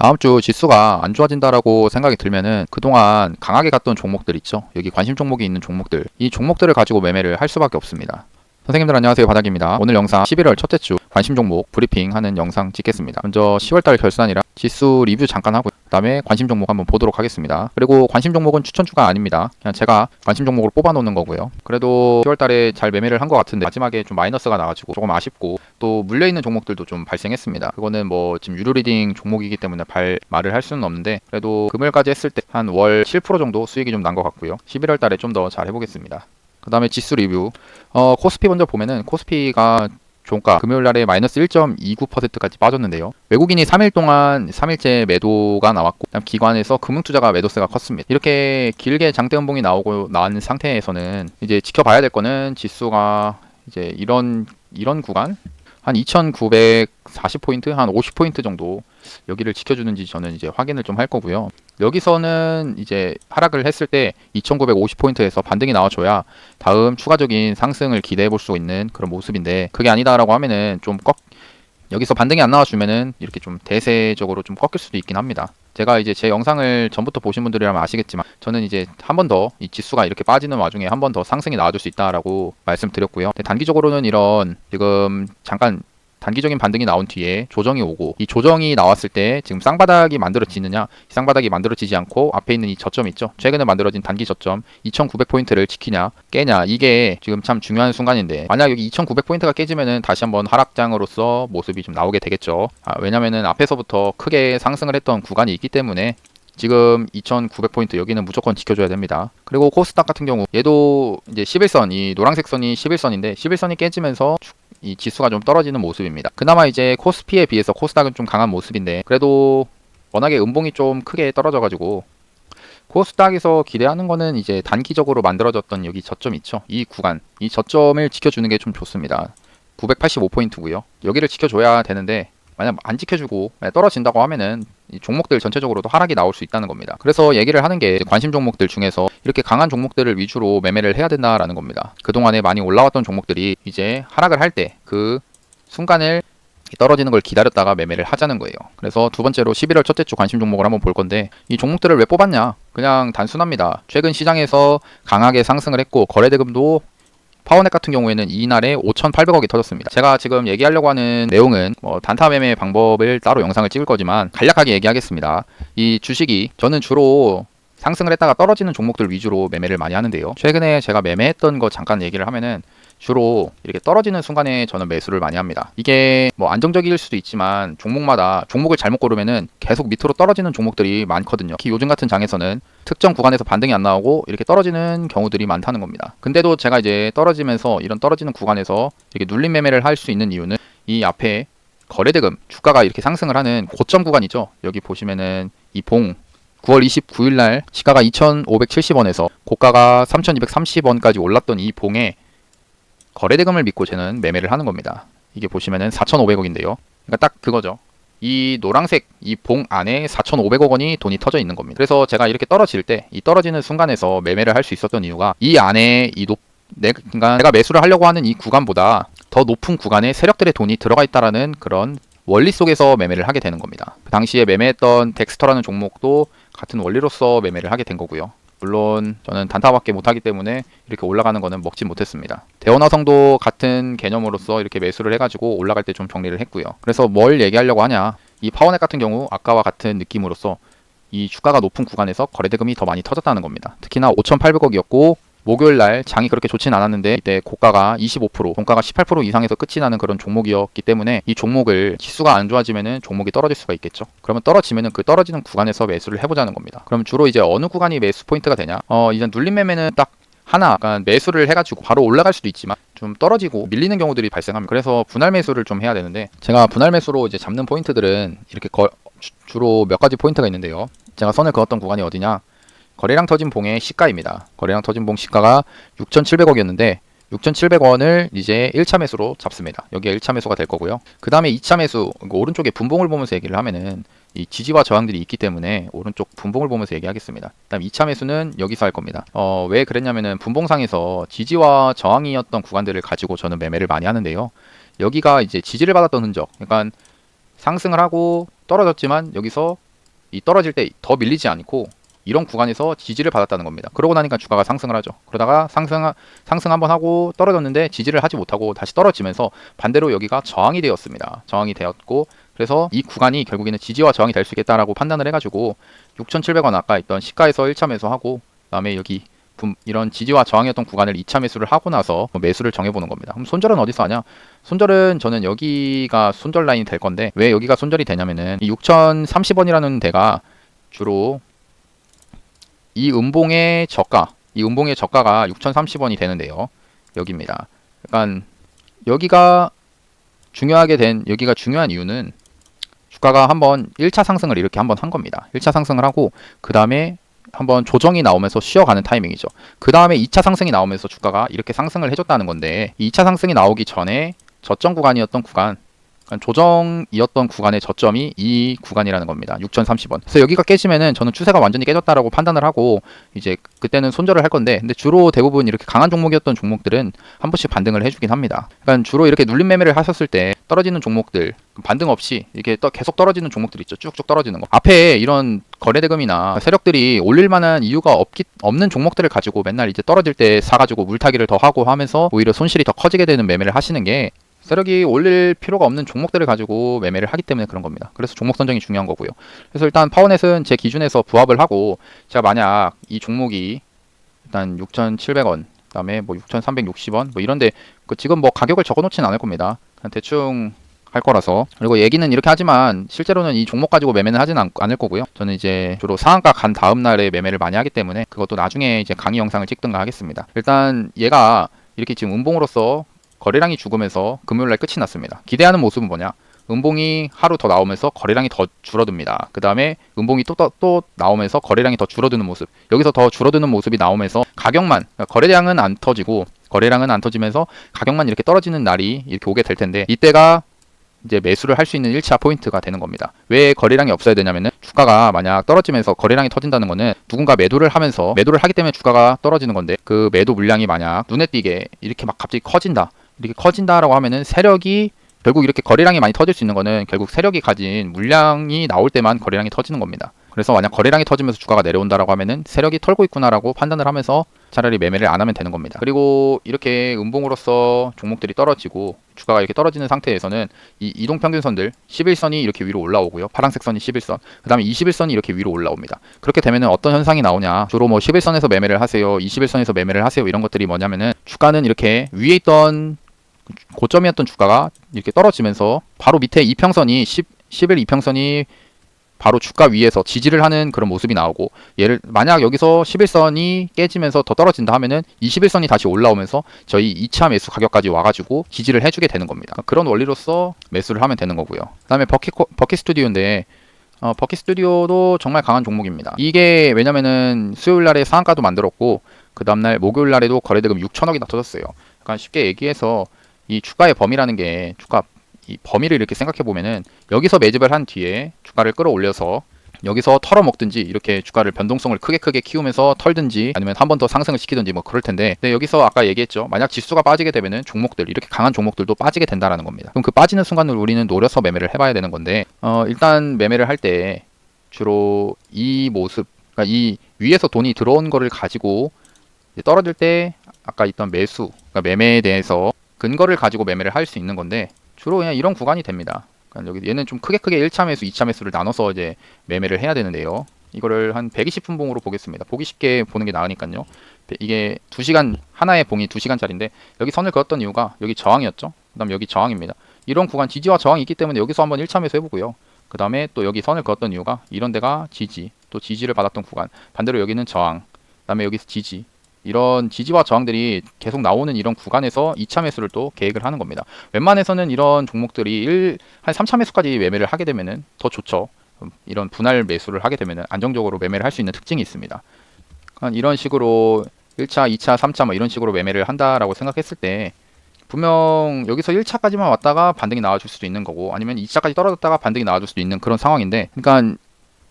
다음 주 지수가 안 좋아진다라고 생각이 들면은 그동안 강하게 갔던 종목들 있죠. 여기 관심 종목이 있는 종목들, 이 종목들을 가지고 매매를 할 수밖에 없습니다. 선생님들 안녕하세요, 바닥입니다. 오늘 영상 11월 첫째 주 관심 종목 브리핑 하는 영상 찍겠습니다. 먼저 10월달 결산이라 지수 리뷰 잠깐 하고 그 다음에 관심 종목 한번 보도록 하겠습니다. 그리고 관심 종목은 추천주가 아닙니다. 그냥 제가 관심 종목을 뽑아 놓는 거고요. 그래도 10월달에 잘 매매를 한 것 같은데 마지막에 좀 마이너스가 나가지고 조금 아쉽고, 또 물려있는 종목들도 좀 발생했습니다. 그거는 뭐 지금 유료 리딩 종목이기 때문에 말을 할 수는 없는데, 그래도 금요일까지 했을 때 한 월 7% 정도 수익이 좀 난 것 같고요. 11월달에 좀 더 잘 해보겠습니다. 그 다음에 지수 리뷰, 코스피 먼저 보면은 코스피가 종가 금요일날에 마이너스 1.29%까지 빠졌는데요. 외국인이 3일 동안 3일째 매도가 나왔고, 그다음 기관에서 금융투자가 매도세가 컸습니다. 이렇게 길게 장대 음봉이 나오고 난 상태에서는 이제 지켜봐야 될 거는 지수가 이제 이런 구간 한 2,940포인트, 한 50포인트 정도 여기를 지켜주는지 저는 이제 확인을 좀 할 거고요. 여기서는 이제 하락을 했을 때 2,950포인트에서 반등이 나와줘야 다음 추가적인 상승을 기대해 볼 수 있는 그런 모습인데, 그게 아니다라고 하면은 좀 여기서 반등이 안 나와주면은 이렇게 좀 대세적으로 좀 꺾일 수도 있긴 합니다. 제가 이제 제 영상을 전부터 보신 분들이라면 아시겠지만, 저는 이제 한 번 더 이 지수가 이렇게 빠지는 와중에 한 번 더 상승이 나와줄 수 있다라고 말씀드렸고요. 단기적으로는 이런 지금 잠깐 단기적인 반등이 나온 뒤에 조정이 오고, 이 조정이 나왔을 때 지금 쌍바닥이 만들어지느냐, 이 쌍바닥이 만들어지지 않고 앞에 있는 이 저점 있죠, 최근에 만들어진 단기 저점 2900포인트를 지키냐 깨냐, 이게 지금 참 중요한 순간인데, 만약 여기 2900포인트가 깨지면은 다시 한번 하락장으로서 모습이 좀 나오게 되겠죠. 왜냐면은 앞에서부터 크게 상승을 했던 구간이 있기 때문에 지금 2900포인트 여기는 무조건 지켜줘야 됩니다. 그리고 코스닥 같은 경우 얘도 이제 11선, 이 노란색 선이 11선인데 11선이 깨지면서 이 지수가 좀 떨어지는 모습입니다. 그나마 이제 코스피에 비해서 코스닥은 좀 강한 모습인데, 그래도 워낙에 음봉이 좀 크게 떨어져가지고 코스닥에서 기대하는 거는 이제 단기적으로 만들어졌던 여기 저점 있죠, 이 구간, 이 저점을 지켜주는 게 좀 좋습니다. 985포인트고요 여기를 지켜줘야 되는데, 만약 안 지켜주고 떨어진다고 하면은 이 종목들 전체적으로도 하락이 나올 수 있다는 겁니다. 그래서 얘기를 하는 게 관심 종목들 중에서 이렇게 강한 종목들을 위주로 매매를 해야 된다라는 겁니다. 그동안에 많이 올라왔던 종목들이 이제 하락을 할 때 그 순간을 떨어지는 걸 기다렸다가 매매를 하자는 거예요. 그래서 두 번째로 11월 첫째 주 관심 종목을 한번 볼 건데, 이 종목들을 왜 뽑았냐? 그냥 단순합니다. 최근 시장에서 강하게 상승을 했고, 거래대금도 파워넷 같은 경우에는 이날에 5,800억이 터졌습니다. 제가 지금 얘기하려고 하는 내용은 단타 매매 방법을 따로 영상을 찍을 거지만 간략하게 얘기하겠습니다. 이 주식이 저는 주로 상승을 했다가 떨어지는 종목들 위주로 매매를 많이 하는데요. 최근에 제가 매매했던 거 잠깐 얘기를 하면은, 주로 이렇게 떨어지는 순간에 저는 매수를 많이 합니다. 이게 뭐 안정적일 수도 있지만 종목마다 종목을 잘못 고르면은 계속 밑으로 떨어지는 종목들이 많거든요. 특히 요즘 같은 장에서는 특정 구간에서 반등이 안 나오고 이렇게 떨어지는 경우들이 많다는 겁니다. 근데도 제가 이제 떨어지면서 이런 떨어지는 구간에서 이렇게 눌림 매매를 할 수 있는 이유는, 이 앞에 거래대금 주가가 이렇게 상승을 하는 고점 구간이죠. 여기 보시면은 이 9월 29일 날 시가가 2,570원에서 고가가 3,230원까지 올랐던 이 봉에 거래대금을 믿고 저는 매매를 하는 겁니다. 이게 보시면은 4,500억인데요. 그러니까 딱 그거죠. 이 노란색 이 봉 안에 4,500억 원이 돈이 터져 있는 겁니다. 그래서 제가 이렇게 떨어질 때, 이 떨어지는 순간에서 매매를 할 수 있었던 이유가, 이 안에 그러니까 내가 매수를 하려고 하는 이 구간보다 더 높은 구간에 세력들의 돈이 들어가 있다라는 그런 원리 속에서 매매를 하게 되는 겁니다. 그 당시에 매매했던 덱스터라는 종목도 같은 원리로서 매매를 하게 된 거고요. 물론 저는 단타밖에 못하기 때문에 이렇게 올라가는 거는 먹지 못했습니다. 대원화성도 같은 개념으로서 이렇게 매수를 해가지고 올라갈 때 좀 정리를 했고요. 그래서 뭘 얘기하려고 하냐, 이 파워넷 같은 경우 아까와 같은 느낌으로서 이 주가가 높은 구간에서 거래대금이 더 많이 터졌다는 겁니다. 특히나 5,800억이었고 목요일날 장이 그렇게 좋진 않았는데, 이때 고가가 25%, 종가가 18% 이상에서 끝이 나는 그런 종목이었기 때문에, 이 종목을 지수가 안 좋아지면은 종목이 떨어질 수가 있겠죠. 그러면 떨어지면은 그 떨어지는 구간에서 매수를 해보자는 겁니다. 그럼 주로 이제 어느 구간이 매수 포인트가 되냐? 이제 눌림 매매는 딱 하나, 약간 매수를 해가지고 바로 올라갈 수도 있지만 좀 떨어지고 밀리는 경우들이 발생합니다. 그래서 분할 매수를 좀 해야 되는데, 제가 분할 매수로 이제 잡는 포인트들은 이렇게 주로 몇 가지 포인트가 있는데요. 제가 선을 그었던 구간이 어디냐? 거래량 터진 봉의 시가입니다. 거래량 터진 봉 시가가 6,700억이었는데 6,700원을 이제 1차 매수로 잡습니다. 여기가 1차 매수가 될 거고요. 그 다음에 2차 매수, 오른쪽에 분봉을 보면서 얘기를 하면은 이 지지와 저항들이 있기 때문에 오른쪽 분봉을 보면서 얘기하겠습니다. 그 다음 2차 매수는 여기서 할 겁니다. 왜 그랬냐면은 분봉상에서 지지와 저항이었던 구간들을 가지고 저는 매매를 많이 하는데요. 여기가 이제 지지를 받았던 흔적, 그러니까 상승을 하고 떨어졌지만 여기서 이 떨어질 때 더 밀리지 않고 이런 구간에서 지지를 받았다는 겁니다. 그러고 나니까 주가가 상승을 하죠. 그러다가 상승 한번 하고 떨어졌는데 지지를 하지 못하고 다시 떨어지면서 반대로 여기가 저항이 되었습니다. 저항이 되었고, 그래서 이 구간이 결국에는 지지와 저항이 될 수 있겠다라고 판단을 해가지고 6,700원 아까 있던 시가에서 1차 매수하고, 그다음에 여기 이런 지지와 저항이었던 구간을 2차 매수를 하고 나서 매수를 정해보는 겁니다. 그럼 손절은 어디서 하냐? 손절은 저는 여기가 손절 라인이 될 건데, 왜 여기가 손절이 되냐면은 이 6,030원이라는 데가 주로 이 음봉의 저가가 6,030원이 되는데요. 여기입니다. 약간 여기가 중요한 이유는 주가가 한번 1차 상승을 이렇게 한번 한 겁니다. 1차 상승을 하고 그 다음에 한번 조정이 나오면서 쉬어가는 타이밍이죠. 그 다음에 2차 상승이 나오면서 주가가 이렇게 상승을 해줬다는 건데, 2차 상승이 나오기 전에 저점 구간이었던 구간, 조정이었던 구간의 저점이 이 구간이라는 겁니다. 6,030원. 그래서 여기가 깨지면은 저는 추세가 완전히 깨졌다라고 판단을 하고 이제 그때는 손절을 할 건데, 근데 주로 대부분 이렇게 강한 종목이었던 종목들은 한 번씩 반등을 해주긴 합니다. 그러니까 주로 이렇게 눌림 매매를 하셨을 때 떨어지는 종목들, 반등 없이 이렇게 계속 떨어지는 종목들 있죠. 쭉쭉 떨어지는 거. 앞에 이런 거래대금이나 세력들이 올릴 만한 이유가 없는 종목들을 가지고 맨날 이제 떨어질 때 사가지고 물타기를 더 하고 하면서 오히려 손실이 더 커지게 되는 매매를 하시는 게, 세력이 올릴 필요가 없는 종목들을 가지고 매매를 하기 때문에 그런 겁니다. 그래서 종목 선정이 중요한 거고요. 그래서 일단 파워넷은 제 기준에서 부합을 하고, 제가 만약 이 종목이 일단 6,700원, 그다음에 뭐 6,360원 뭐 이런데 지금 뭐 가격을 적어놓지는 않을 겁니다. 그냥 대충 할 거라서. 그리고 얘기는 이렇게 하지만 실제로는 이 종목 가지고 매매는 하지는 않을 거고요. 저는 이제 주로 상한가 간 다음 날에 매매를 많이 하기 때문에 그것도 나중에 이제 강의 영상을 찍든가 하겠습니다. 일단 얘가 이렇게 지금 음봉으로서 거래량이 죽으면서 금요일날 끝이 났습니다. 기대하는 모습은 뭐냐? 음봉이 하루 더 나오면서 거래량이 더 줄어듭니다. 그 다음에 음봉이 또 나오면서 거래량이 더 줄어드는 모습. 여기서 더 줄어드는 모습이 나오면서 가격만, 그러니까 거래량은 안 터지면서 가격만 이렇게 떨어지는 날이 이렇게 오게 될 텐데, 이때가 이제 매수를 할 수 있는 1차 포인트가 되는 겁니다. 왜 거래량이 없어야 되냐면은, 주가가 만약 떨어지면서 거래량이 터진다는 거는 누군가 매도를 하기 때문에 주가가 떨어지는 건데, 그 매도 물량이 만약 눈에 띄게 이렇게 막 갑자기 커진다라고 하면은 세력이 결국 이렇게 거래량이 많이 터질 수 있는 거는 결국 세력이 가진 물량이 나올 때만 거래량이 터지는 겁니다. 그래서 만약 거래량이 터지면서 주가가 내려온다라고 하면은 세력이 털고 있구나라고 판단을 하면서 차라리 매매를 안 하면 되는 겁니다. 그리고 이렇게 음봉으로서 종목들이 떨어지고 주가가 이렇게 떨어지는 상태에서는 이 이동평균선들 11선이 이렇게 위로 올라오고요. 파란색 선이 11선, 그 다음에 21선이 이렇게 위로 올라옵니다. 그렇게 되면은 어떤 현상이 나오냐, 주로 뭐 11선에서 매매를 하세요, 21선에서 매매를 하세요, 이런 것들이 뭐냐면은, 주가는 이렇게 위에 있던 고점이었던 주가가 이렇게 떨어지면서 바로 밑에 이평선이 11 이평선이 바로 주가 위에서 지지를 하는 그런 모습이 나오고, 만약 여기서 11선이 깨지면서 더 떨어진다 하면은 21선이 다시 올라오면서 저희 2차 매수 가격까지 와가지고 지지를 해주게 되는 겁니다. 그런 원리로서 매수를 하면 되는 거고요. 그 다음에 버킷 스튜디오인데, 버킷 스튜디오도 정말 강한 종목입니다. 이게 왜냐면은 수요일 날에 상한가도 만들었고, 그 다음날 목요일 날에도 거래대금 6천억이나 터졌어요. 그러니까 쉽게 얘기해서 이 주가의 범위라는 게, 이 범위를 이렇게 생각해 보면은, 여기서 매집을 한 뒤에 주가를 끌어올려서 여기서 털어먹든지, 이렇게 주가를 변동성을 크게 키우면서 털든지, 아니면 한 번 더 상승을 시키든지 뭐 그럴 텐데, 근데 여기서 아까 얘기했죠. 만약 지수가 빠지게 되면은 종목들, 이렇게 강한 종목들도 빠지게 된다라는 겁니다. 그럼 그 빠지는 순간을 우리는 노려서 매매를 해봐야 되는 건데, 일단 매매를 할 때 주로 이 모습, 그러니까 이 위에서 돈이 들어온 거를 가지고 떨어질 때 아까 있던 매수, 그러니까 매매에 대해서 근거를 가지고 매매를 할 수 있는 건데, 주로 그냥 이런 구간이 됩니다. 그러니까 여기 얘는 좀 크게 1차 매수, 2차 매수를 나눠서 이제 매매를 해야 되는데요. 이거를 한 120분 봉으로 보겠습니다. 보기 쉽게 보는 게 나으니까요. 이게 2시간, 하나의 봉이 2시간짜리인데, 여기 선을 그었던 이유가 여기 저항이었죠. 그 다음 여기 저항입니다. 이런 구간 지지와 저항이 있기 때문에 여기서 한번 1차 매수 해보고요. 그 다음에 또 여기 선을 그었던 이유가 이런 데가 지지, 또 지지를 받았던 구간, 반대로 여기는 저항, 그 다음에 여기서 지지, 이런 지지와 저항들이 계속 나오는 이런 구간에서 2차 매수를 또 계획을 하는 겁니다. 웬만해서는 이런 종목들이 한 3차 매수까지 매매를 하게 되면은 더 좋죠. 이런 분할 매수를 하게 되면은 안정적으로 매매를 할 수 있는 특징이 있습니다. 이런 식으로 1차, 2차, 3차 뭐 이런 식으로 매매를 한다라고 생각했을 때, 분명 여기서 1차까지만 왔다가 반등이 나와줄 수도 있는 거고, 아니면 2차까지 떨어졌다가 반등이 나와줄 수도 있는 그런 상황인데, 그러니까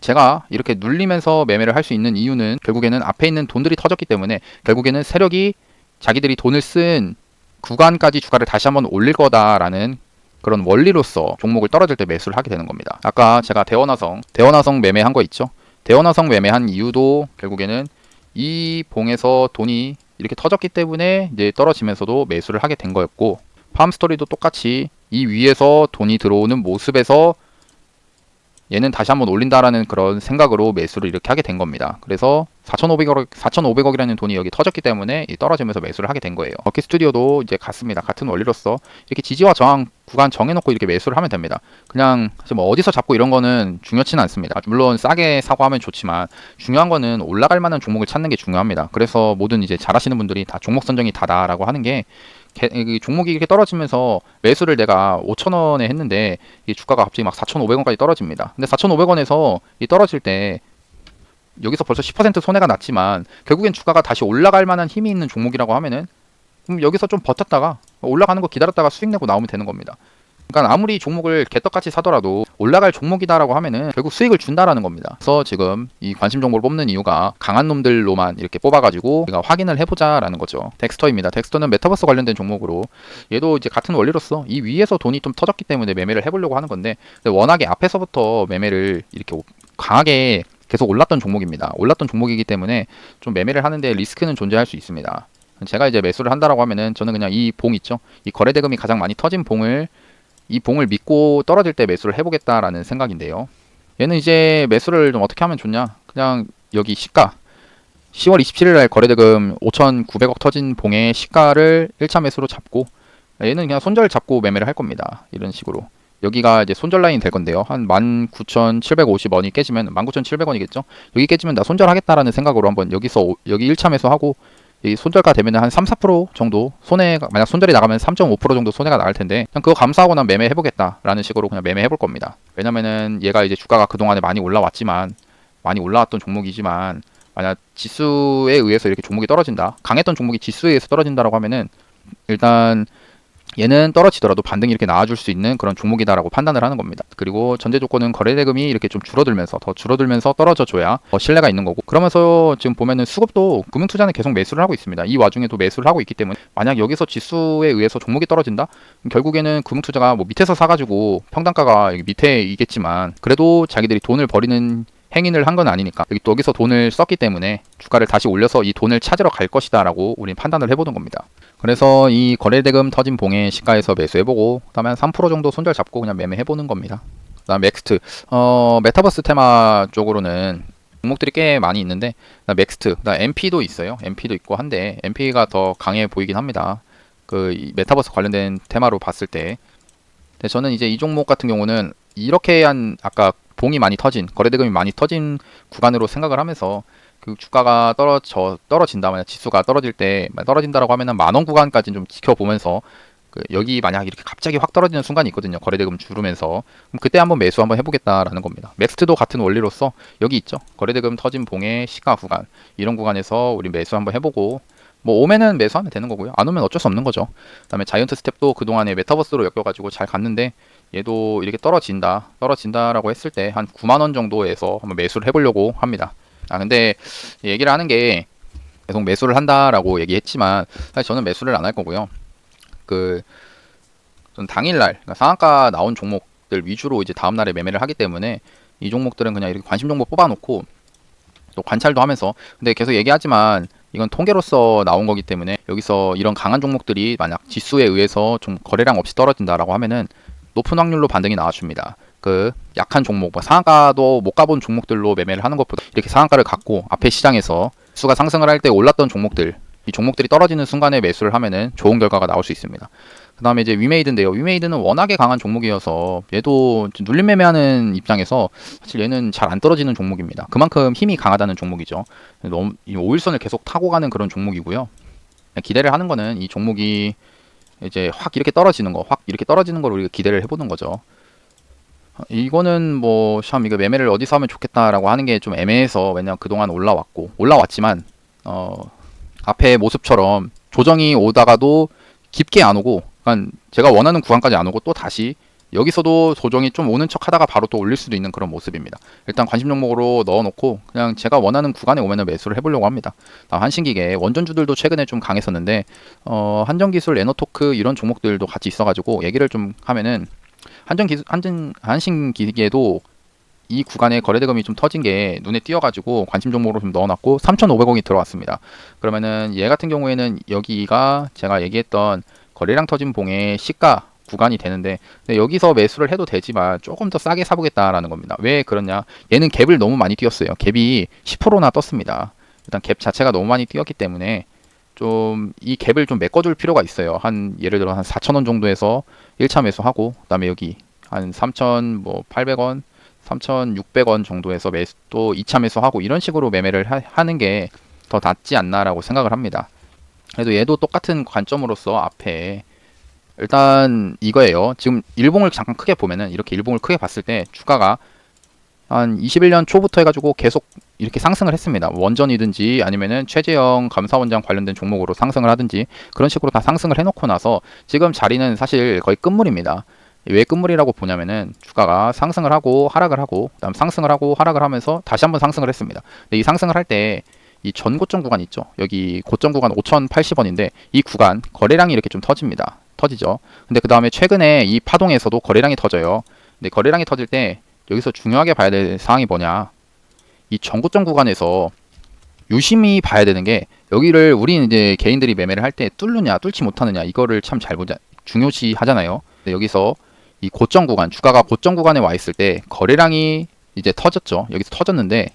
제가 이렇게 눌리면서 매매를 할 수 있는 이유는 결국에는 앞에 있는 돈들이 터졌기 때문에, 결국에는 세력이 자기들이 돈을 쓴 구간까지 주가를 다시 한번 올릴 거다라는 그런 원리로서 종목을 떨어질 때 매수를 하게 되는 겁니다. 아까 제가 대원화성 매매한 거 있죠. 대원화성 매매한 이유도 결국에는 이 봉에서 돈이 이렇게 터졌기 때문에 이제 떨어지면서도 매수를 하게 된 거였고, 팜스토리도 똑같이 이 위에서 돈이 들어오는 모습에서 얘는 다시 한번 올린다라는 그런 생각으로 매수를 이렇게 하게 된 겁니다. 그래서 4,500억이라는 돈이 여기 터졌기 때문에 떨어지면서 매수를 하게 된 거예요. 버킷 스튜디오도 이제 같습니다. 같은 원리로서 이렇게 지지와 저항 구간 정해놓고 이렇게 매수를 하면 됩니다. 그냥 사실 뭐 어디서 잡고 이런 거는 중요치는 않습니다. 물론 싸게 사고 하면 좋지만 중요한 거는 올라갈 만한 종목을 찾는 게 중요합니다. 그래서 모든 이제 잘하시는 분들이 다 종목 선정이 다다라고 하는 게, 종목이 이렇게 떨어지면서 매수를 내가 5,000원에 했는데 이 주가가 갑자기 막 4,500원까지 떨어집니다. 근데 4,500원에서 이 떨어질 때 여기서 벌써 10% 손해가 났지만 결국엔 주가가 다시 올라갈 만한 힘이 있는 종목이라고 하면은, 그럼 여기서 좀 버텼다가 올라가는 거 기다렸다가 수익 내고 나오면 되는 겁니다. 그러니까 아무리 종목을 개떡같이 사더라도 올라갈 종목이다라고 하면은 결국 수익을 준다라는 겁니다. 그래서 지금 이 관심 종목을 뽑는 이유가 강한 놈들로만 이렇게 뽑아가지고 우리가 확인을 해보자라는 거죠. 덱스터입니다. 덱스터는 메타버스 관련된 종목으로, 얘도 이제 같은 원리로서 이 위에서 돈이 좀 터졌기 때문에 매매를 해보려고 하는 건데, 워낙에 앞에서부터 매매를 이렇게 강하게 계속 올랐던 종목입니다. 올랐던 종목이기 때문에 좀 매매를 하는데 리스크는 존재할 수 있습니다. 제가 이제 매수를 한다라고 하면은 저는 그냥 이 봉 있죠. 이 거래대금이 가장 많이 터진 봉을, 이 봉을 믿고 떨어질 때 매수를 해보겠다라는 생각인데요. 얘는 이제 매수를 좀 어떻게 하면 좋냐? 그냥 여기 시가 10월 27일 날 거래대금 5,900억 터진 봉의 시가를 1차 매수로 잡고, 얘는 그냥 손절 잡고 매매를 할 겁니다. 이런 식으로. 여기가 이제 손절 라인이 될 건데요. 한 19,750원이 깨지면 19,700원이겠죠. 여기 깨지면 나 손절하겠다라는 생각으로 한번 여기서 여기 1차 매수하고, 이 손절가 되면 한 3, 4% 정도 손해가, 만약 손절이 나가면 3.5% 정도 손해가 나갈 텐데, 그냥 그거 감사하고 난 매매해보겠다라는 식으로 그냥 매매해볼 겁니다. 왜냐면은 얘가 이제 주가가 그동안에 많이 올라왔지만, 많이 올라왔던 종목이지만, 만약 지수에 의해서 이렇게 종목이 떨어진다, 강했던 종목이 지수에 의해서 떨어진다라고 하면은 일단 얘는 떨어지더라도 반등이 이렇게 나와줄 수 있는 그런 종목이다라고 판단을 하는 겁니다. 그리고 전제 조건은 거래대금이 이렇게 좀 더 줄어들면서 떨어져 줘야 더 신뢰가 있는 거고, 그러면서 지금 보면은 수급도 금융투자는 계속 매수를 하고 있습니다. 이 와중에도 매수를 하고 있기 때문에 만약 여기서 지수에 의해서 종목이 떨어진다? 결국에는 금융투자가 뭐 밑에서 사가지고 평단가가 여기 밑에 있겠지만 그래도 자기들이 돈을 버리는 행인을 한 건 아니니까 여기서 돈을 썼기 때문에 주가를 다시 올려서 이 돈을 찾으러 갈 것이다 라고 우리는 판단을 해보는 겁니다. 그래서 이 거래대금 터진 봉의 시가에서 매수해보고, 그 다음에 한 3% 정도 손절 잡고 그냥 매매해보는 겁니다. 그 다음 넥스트, 메타버스 테마 쪽으로는 종목들이 꽤 많이 있는데, 넥스트, 그다음 MP도 있어요. MP도 있고 한데 MP가 더 강해 보이긴 합니다. 이 메타버스 관련된 테마로 봤을 때. 근데 저는 이제 이 종목 같은 경우는 이렇게 아까 봉이 많이 터진, 거래대금이 많이 터진 구간으로 생각을 하면서, 그 주가가 떨어진다, 만약 지수가 떨어진다라고 하면은 10,000원 구간까지 좀 지켜보면서, 여기 만약 이렇게 갑자기 확 떨어지는 순간이 있거든요. 거래대금 줄으면서. 그럼 그때 한번 매수 한번 해보겠다라는 겁니다. 넥스트도 같은 원리로서 여기 있죠. 거래대금 터진 봉의 시가 구간, 이런 구간에서 우리 매수 한번 해보고, 뭐 오면은 매수하면 되는 거고요. 안 오면 어쩔 수 없는 거죠. 그다음에 자이언트 스텝도 그동안에 메타버스로 엮여가지고 잘 갔는데, 얘도 이렇게 떨어진다라고 했을 때 한 90,000원 정도에서 한번 매수를 해보려고 합니다. 근데 얘기를 하는 게 계속 매수를 한다라고 얘기했지만 사실 저는 매수를 안 할 거고요. 전 당일날, 그러니까 상한가 나온 종목들 위주로 이제 다음날에 매매를 하기 때문에 이 종목들은 그냥 이렇게 관심 종목 뽑아놓고 또 관찰도 하면서, 근데 계속 얘기하지만 이건 통계로서 나온 거기 때문에 여기서 이런 강한 종목들이 만약 지수에 의해서 좀 거래량 없이 떨어진다라고 하면은 높은 확률로 반등이 나와줍니다. 약한 종목, 상한가도 못 가본 종목들로 매매를 하는 것보다 이렇게 상한가를 갖고 앞에 시장에서 수가 상승을 할 때 올랐던 종목들, 이 종목들이 떨어지는 순간에 매수를 하면은 좋은 결과가 나올 수 있습니다. 그 다음에 이제 위메이드인데요. 위메이드는 워낙에 강한 종목이어서 얘도 눌림 매매하는 입장에서 사실 얘는 잘 안 떨어지는 종목입니다. 그만큼 힘이 강하다는 종목이죠. 너무 5일선을 계속 타고 가는 그런 종목이고요. 기대를 하는 거는 이 종목이 이제 확 이렇게 떨어지는 걸 우리가 기대를 해보는 거죠. 이거는 뭐 참 이거 매매를 어디서 하면 좋겠다라고 하는 게 좀 애매해서, 왜냐면 그동안 올라왔지만 앞에 모습처럼 조정이 오다가도 깊게 안 오고, 그러니까 제가 원하는 구간까지 안 오고 또 다시 여기서도 조정이 좀 오는 척 하다가 바로 또 올릴 수도 있는 그런 모습입니다. 일단 관심 종목으로 넣어놓고 그냥 제가 원하는 구간에 오면은 매수를 해보려고 합니다. 다음 한신기계 원전주들도 최근에 좀 강했었는데 한전기술, 에너토크 이런 종목들도 같이 있어가지고 얘기를 좀 하면은 한신기계도 이 구간에 거래대금이 좀 터진 게 눈에 띄어가지고 관심 종목으로 좀 넣어놨고 3,500원이 들어왔습니다. 그러면은 얘 같은 경우에는 여기가 제가 얘기했던 거래량 터진 봉의 시가 구간이 되는데 여기서 매수를 해도 되지만 조금 더 싸게 사보겠다라는 겁니다. 왜 그러냐? 얘는 갭을 너무 많이 띄었어요. 갭이 10%나 떴습니다. 일단 갭 자체가 너무 많이 띄었기 때문에 좀 이 갭을 좀 메꿔줄 필요가 있어요. 한 예를 들어 한 4,000원 정도에서 1차 매수하고 그다음에 여기 한 3,800원 3,600원 정도에서 매수 또 2차 매수하고 이런 식으로 매매를 하는 게 더 낫지 않나라고 생각을 합니다. 그래도 얘도 똑같은 관점으로서 앞에 일단 이거예요. 지금 일봉을 잠깐 크게 보면은 이렇게 일봉을 크게 봤을 때 주가가 한 21년 초부터 해가지고 계속 이렇게 상승을 했습니다. 원전이든지 아니면은 최재형 감사원장 관련된 종목으로 상승을 하든지 그런 식으로 다 상승을 해놓고 나서 지금 자리는 사실 거의 끝물입니다. 왜 끝물이라고 보냐면은 주가가 상승을 하고 하락을 하고 그다음 상승을 하고 하락을 하면서 다시 한번 상승을 했습니다. 근데 이 상승을 할 때 이 전고점 구간 있죠. 여기 고점 구간 5,080원인데 이 구간 거래량이 이렇게 좀 터집니다. 터지죠. 근데 그 다음에 최근에 이 파동에서도 거래량이 터져요. 근데 거래량이 터질 때 여기서 중요하게 봐야 될 사항이 뭐냐? 이 전고점 구간에서 유심히 봐야 되는 게 여기를 우리 이제 개인들이 매매를 할 때 뚫느냐 뚫지 못하느냐 이거를 참 잘 보자 중요시 하잖아요. 근데 여기서 이 고점 구간 주가가 고점 구간에 와 있을 때 거래량이 이제 터졌죠. 여기서 터졌는데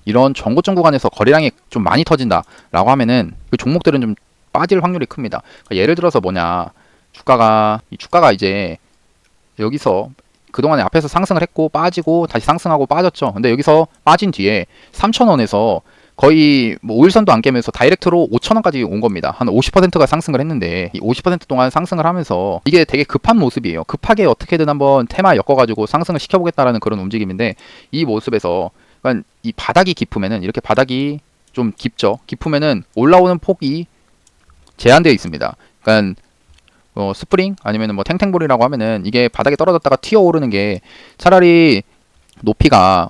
이런 전고점 구간에서 거래량이 좀 많이 터진다라고 하면은 그 종목들은 좀 빠질 확률이 큽니다. 그러니까 예를 들어서 뭐냐 주가가 이제 여기서 그동안에 앞에서 상승을 했고 빠지고 다시 상승하고 빠졌죠. 근데 여기서 빠진 뒤에 3,000원에서 거의 뭐 5일선도 안 깨면서 다이렉트로 5,000원까지 온 겁니다. 한 50%가 상승을 했는데 이 50% 동안 상승을 하면서 이게 되게 급한 모습이에요. 급하게 어떻게든 한번 테마 엮어가지고 상승을 시켜보겠다라는 그런 움직임인데 이 모습에서 그러니까 이 바닥이 깊으면은 이렇게 바닥이 좀 깊죠. 깊으면은 올라오는 폭이 제한되어 있습니다. 그러니까 스프링 아니면은 뭐 탱탱볼이라고 하면은 이게 바닥에 떨어졌다가 튀어 오르는 게 차라리 높이가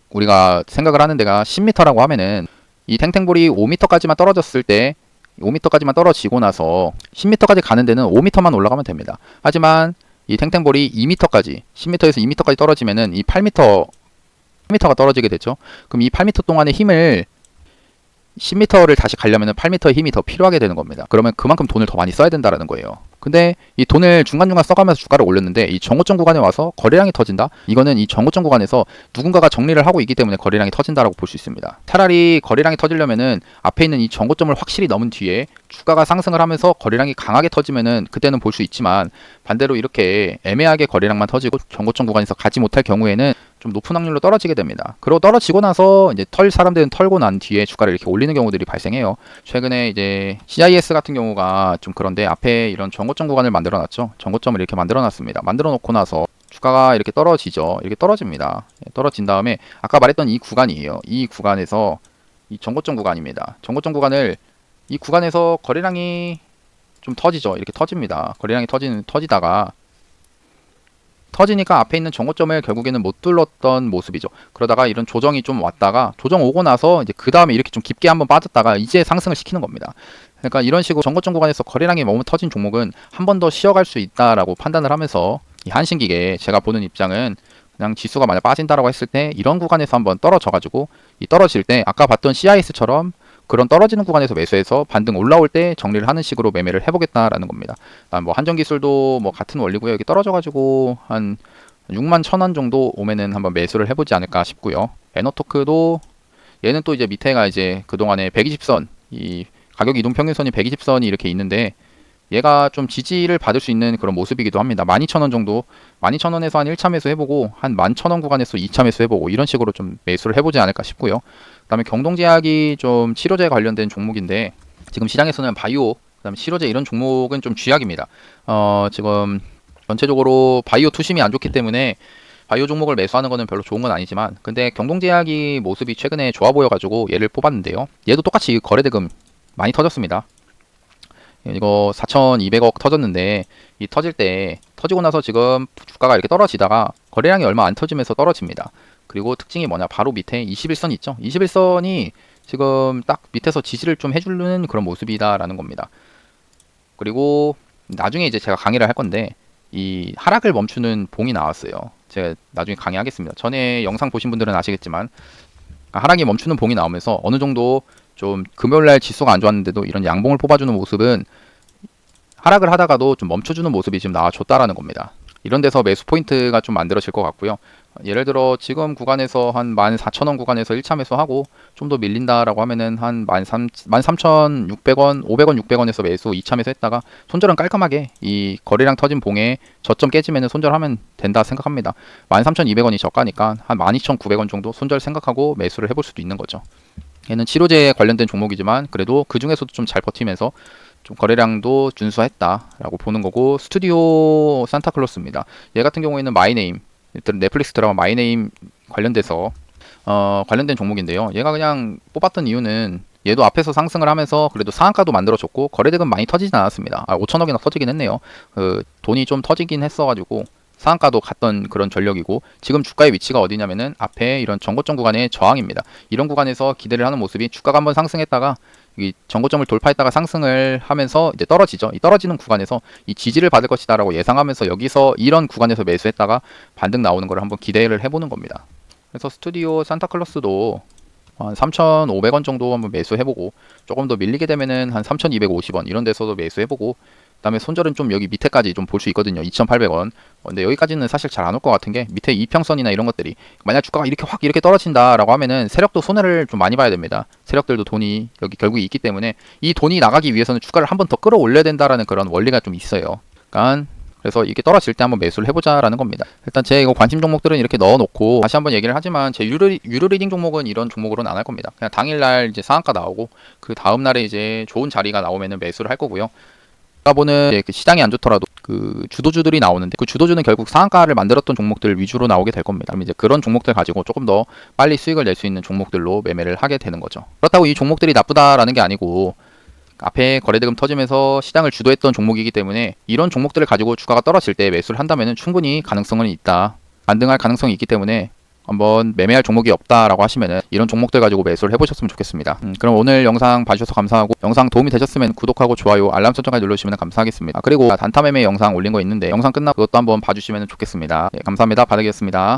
우리가 생각을 하는 데가 10m라고 하면은 이 탱탱볼이 5m까지만 떨어졌을 때 5m까지만 떨어지고 나서 10m까지 가는 데는 5m만 올라가면 됩니다. 하지만 이 탱탱볼이 2m까지 10m에서 2m까지 떨어지면은 이 8m가 떨어지게 되죠. 그럼 이 8m 동안의 힘을 10m를 다시 가려면 8m의 힘이 더 필요하게 되는 겁니다. 그러면 그만큼 돈을 더 많이 써야 된다라는 거예요. 근데 이 돈을 중간중간 써가면서 주가를 올렸는데 이 정고점 구간에 와서 거래량이 터진다? 이거는 이 정고점 구간에서 누군가가 정리를 하고 있기 때문에 거래량이 터진다라고 볼 수 있습니다. 차라리 거래량이 터지려면은 앞에 있는 이 정고점을 확실히 넘은 뒤에 주가가 상승을 하면서 거래량이 강하게 터지면은 그때는 볼 수 있지만 반대로 이렇게 애매하게 거래량만 터지고 정고점 구간에서 가지 못할 경우에는 좀 높은 확률로 떨어지게 됩니다. 그리고 떨어지고 나서 이제 털 사람들은 털고 난 뒤에 주가를 이렇게 올리는 경우들이 발생해요. 최근에 이제 CIS 같은 경우가 좀 그런데 앞에 이런 정고점 구간을 만들어 놨죠. 정고점을 이렇게 만들어 놨습니다. 만들어 놓고 나서 주가가 이렇게 떨어지죠. 이렇게 떨어집니다. 떨어진 다음에 아까 말했던 이 구간이에요. 이 구간에서 이 정고점 구간입니다. 정고점 구간을 이 구간에서 거래량이 좀 터지죠. 이렇게 터집니다. 거래량이 터지다가 터지니까 앞에 있는 정고점을 결국에는 못 뚫었던 모습이죠. 그러다가 이런 조정이 좀 왔다가 조정 오고 나서 이제 그 다음에 이렇게 좀 깊게 한번 빠졌다가 이제 상승을 시키는 겁니다. 그러니까 이런 식으로 정고점 구간에서 거래량이 너무 터진 종목은 한 번 더 쉬어갈 수 있다라고 판단을 하면서 이 한신기계 제가 보는 입장은 그냥 지수가 만약 빠진다라고 했을 때 이런 구간에서 한번 떨어져가지고 이 떨어질 때 아까 봤던 CIS처럼 그런 떨어지는 구간에서 매수해서 반등 올라올 때 정리를 하는 식으로 매매를 해보겠다라는 겁니다. 뭐 한전기술도 뭐 같은 원리고요. 여기 떨어져가지고 한 61,000원 정도 오면은 한번 매수를 해보지 않을까 싶고요. 에너토크도 얘는 또 이제 밑에가 이제 그동안에 120선 이 가격 이동 평균선이 120선이 이렇게 있는데 얘가 좀 지지를 받을 수 있는 그런 모습이기도 합니다. 12,000원 정도 12,000원에서 한 1차 매수 해보고 한 11,000원 구간에서 2차 매수 해보고 이런 식으로 좀 매수를 해보지 않을까 싶고요. 그 다음에 경동제약이 좀 치료제 관련된 종목인데 지금 시장에서는 바이오 그 다음에 치료제 이런 종목은 좀 쥐약입니다. 지금 전체적으로 바이오 투심이 안 좋기 때문에 바이오 종목을 매수하는 거는 별로 좋은 건 아니지만 근데 경동제약이 모습이 최근에 좋아 보여가지고 얘를 뽑았는데요. 얘도 똑같이 거래대금 많이 터졌습니다. 이거 4,200억 터졌는데 이 터질 때 터지고 나서 지금 주가가 이렇게 떨어지다가 거래량이 얼마 안 터지면서 떨어집니다. 그리고 특징이 뭐냐, 바로 밑에 21선 있죠. 21선이 지금 딱 밑에서 지지를 좀 해주는 그런 모습이다라는 겁니다. 그리고 나중에 이제 제가 강의를 할 건데 이 하락을 멈추는 봉이 나왔어요. 제가 나중에 강의하겠습니다. 전에 영상 보신 분들은 아시겠지만 하락이 멈추는 봉이 나오면서 어느 정도 좀 금요일날 지수가 안 좋았는데도 이런 양봉을 뽑아주는 모습은 하락을 하다가도 좀 멈춰주는 모습이 지금 나와줬다라는 겁니다. 이런 데서 매수 포인트가 좀 만들어질 것 같고요. 예를 들어 지금 구간에서 한 14,000원 구간에서 1차 매수하고 좀 더 밀린다라고 하면은 한 13,600원, 500원, 600원에서 매수 2차 매수했다가 손절은 깔끔하게 이 거래량 터진 봉에 저점 깨지면은 손절하면 된다 생각합니다. 13,200원이 저가니까 한 12,900원 정도 손절 생각하고 매수를 해볼 수도 있는 거죠. 얘는 치료제에 관련된 종목이지만 그래도 그 중에서도 좀 잘 버티면서 좀 거래량도 준수했다라고 보는 거고, 스튜디오 산타클로스입니다. 얘 같은 경우에는 마이네임, 넷플릭스 드라마 마이네임 관련돼서 관련된 종목인데요. 얘가 그냥 뽑았던 이유는 얘도 앞에서 상승을 하면서 그래도 상한가도 만들어줬고 거래대금 많이 터지진 않았습니다. 5천억이나 터지긴 했네요. 돈이 좀 터지긴 했어가지고 상한가도 갔던 그런 전력이고, 지금 주가의 위치가 어디냐면은 앞에 이런 전고점 구간의 저항입니다. 이런 구간에서 기대를 하는 모습이 주가가 한번 상승했다가 이 전고점을 돌파했다가 상승을 하면서 이제 떨어지죠. 이 떨어지는 구간에서 이 지지를 받을 것이다라고 예상하면서 여기서 이런 구간에서 매수했다가 반등 나오는 걸 한번 기대를 해보는 겁니다. 그래서 스튜디오 산타클로스도 한 3,500원 정도 한번 매수해보고, 조금 더 밀리게 되면은 한 3,250원 이런 데서도 매수해보고, 그 다음에 손절은 좀 여기 밑에까지 좀 볼 수 있거든요. 2,800원. 근데 여기까지는 사실 잘 안 올 것 같은 게 밑에 이평선이나 이런 것들이 만약 주가가 이렇게 확 이렇게 떨어진다라고 하면은 세력도 손해를 좀 많이 봐야 됩니다. 세력들도 돈이 여기 결국에 있기 때문에 이 돈이 나가기 위해서는 주가를 한번 더 끌어올려야 된다라는 그런 원리가 좀 있어요. 그러니까 그래서 이게 떨어질 때 한번 매수를 해보자라는 겁니다. 일단 제 이거 관심 종목들은 이렇게 넣어놓고 다시 한번 얘기를 하지만 제 유료 리딩 종목은 이런 종목으로는 안 할 겁니다. 그냥 당일날 이제 상한가 나오고 그 다음날에 이제 좋은 자리가 나오면은 매수를 할 거고요. 보는 그 시장이 안 좋더라도 그 주도주들이 나오는데 그 주도주는 결국 상한가를 만들었던 종목들 위주로 나오게 될 겁니다. 그럼 이제 그런 종목들 가지고 조금 더 빨리 수익을 낼 수 있는 종목들로 매매를 하게 되는 거죠. 그렇다고 이 종목들이 나쁘다라는 게 아니고 앞에 거래대금 터지면서 시장을 주도했던 종목이기 때문에 이런 종목들을 가지고 주가가 떨어질 때 매수를 한다면 충분히 가능성은 있다. 반등할 가능성이 있기 때문에 한번 매매할 종목이 없다라고 하시면은 이런 종목들 가지고 매수를 해보셨으면 좋겠습니다. 그럼 오늘 영상 봐주셔서 감사하고, 영상 도움이 되셨으면 구독하고 좋아요, 알람 설정까지 눌러주시면 감사하겠습니다. 그리고 단타 매매 영상 올린 거 있는데 영상 끝나고 그것도 한번 봐주시면 좋겠습니다. 네, 감사합니다. 바닥이었습니다.